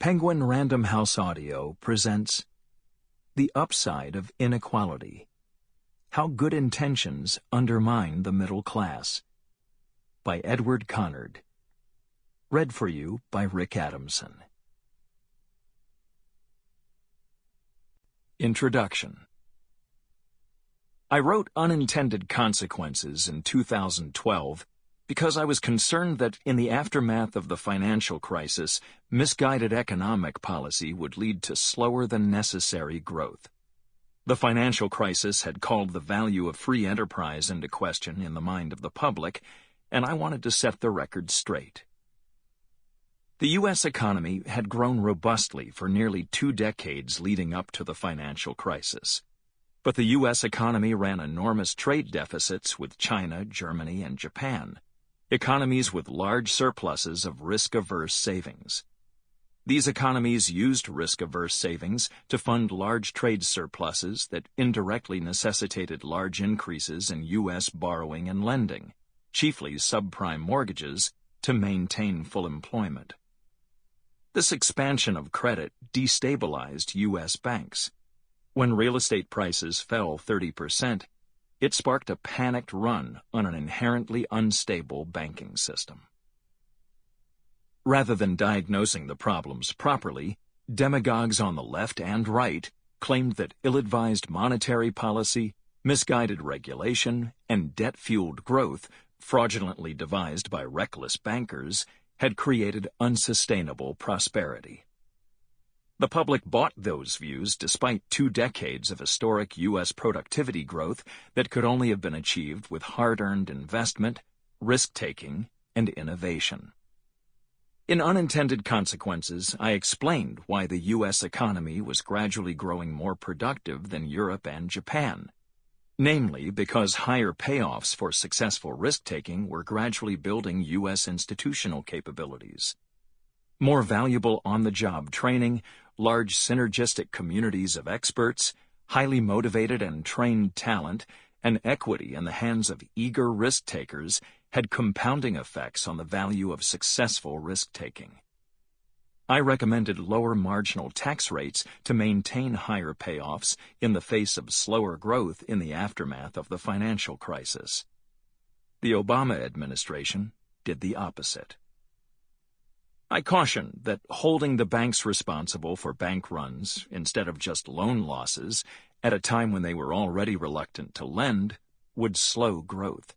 Penguin Random House Audio presents The Upside of Inequality: How Good Intentions Undermine the Middle Class by Edward Conard. Read for you by Rick Adamson. Introduction. I wrote Unintended Consequences in 2012 because I was concerned that in the aftermath of the financial crisis, misguided economic policy would lead to slower than necessary growth. The financial crisis had called the value of free enterprise into question in the mind of the public, and I wanted to set the record straight. The U.S. economy had grown robustly for nearly 2 decades leading up to the financial crisis. But the U.S. economy ran enormous trade deficits with China, Germany, and Japan, economies with large surpluses of risk-averse savings. These economies used risk-averse savings to fund large trade surpluses that indirectly necessitated large increases in U.S. borrowing and lending, chiefly subprime mortgages, to maintain full employment. This expansion of credit destabilized U.S. banks. When real estate prices fell 30%, it sparked a panicked run on an inherently unstable banking system. Rather than diagnosing the problems properly, demagogues on the left and right claimed that ill-advised monetary policy, misguided regulation, and debt-fueled growth, fraudulently devised by reckless bankers, had created unsustainable prosperity. The public bought those views despite 2 decades of historic U.S. productivity growth that could only have been achieved with hard-earned investment, risk-taking, and innovation. In Unintended Consequences, I explained why the U.S. economy was gradually growing more productive than Europe and Japan, namely because higher payoffs for successful risk-taking were gradually building U.S. institutional capabilities. More valuable on-the-job training, large synergistic communities of experts, highly motivated and trained talent, and equity in the hands of eager risk-takers had compounding effects on the value of successful risk-taking. I recommended lower marginal tax rates to maintain higher payoffs in the face of slower growth in the aftermath of the financial crisis. The Obama administration did the opposite. I cautioned that holding the banks responsible for bank runs instead of just loan losses at a time when they were already reluctant to lend would slow growth.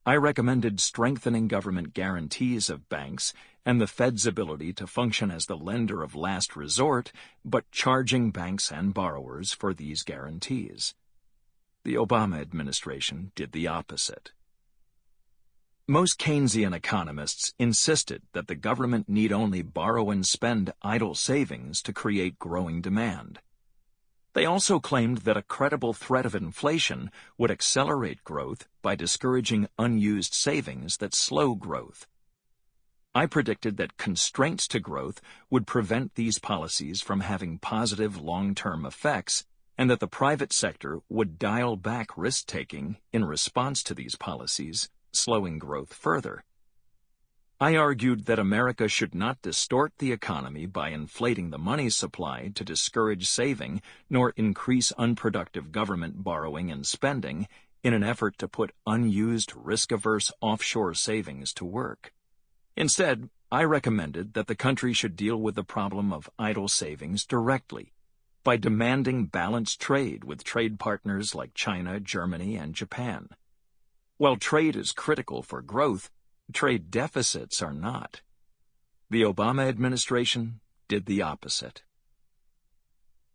I recommended strengthening government guarantees of banks and the Fed's ability to function as the lender of last resort, but charging banks and borrowers for these guarantees. The Obama administration did the opposite. Most Keynesian economists insisted that the government need only borrow and spend idle savings to create growing demand. They also claimed that a credible threat of inflation would accelerate growth by discouraging unused savings that slow growth. I predicted that constraints to growth would prevent these policies from having positive long-term effects, and that the private sector would dial back risk-taking in response to these policies, slowing growth further. I argued that America should not distort the economy by inflating the money supply to discourage saving, nor increase unproductive government borrowing and spending in an effort to put unused risk-averse offshore savings to work. Instead, I recommended that the country should deal with the problem of idle savings directly, by demanding balanced trade with trade partners like China, Germany, and Japan. While trade is critical for growth, trade deficits are not. The Obama administration did the opposite.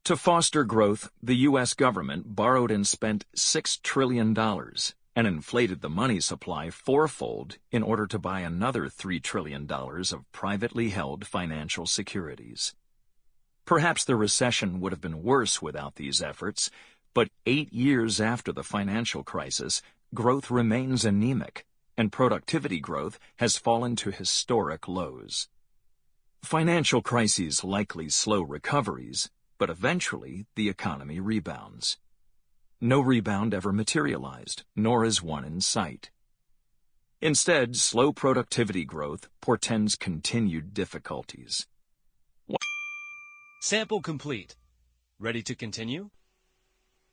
To foster growth, the U.S. government borrowed and spent $6 trillion and inflated the money supply fourfold in order to buy another $3 trillion of privately held financial securities. Perhaps the recession would have been worse without these efforts, but 8 years after the financial crisis, growth remains anemic, and productivity growth has fallen to historic lows. Financial crises likely slow recoveries, but eventually the economy rebounds. No rebound ever materialized, nor is one in sight. Instead, slow productivity growth portends continued difficulties. Sample complete. Ready to continue?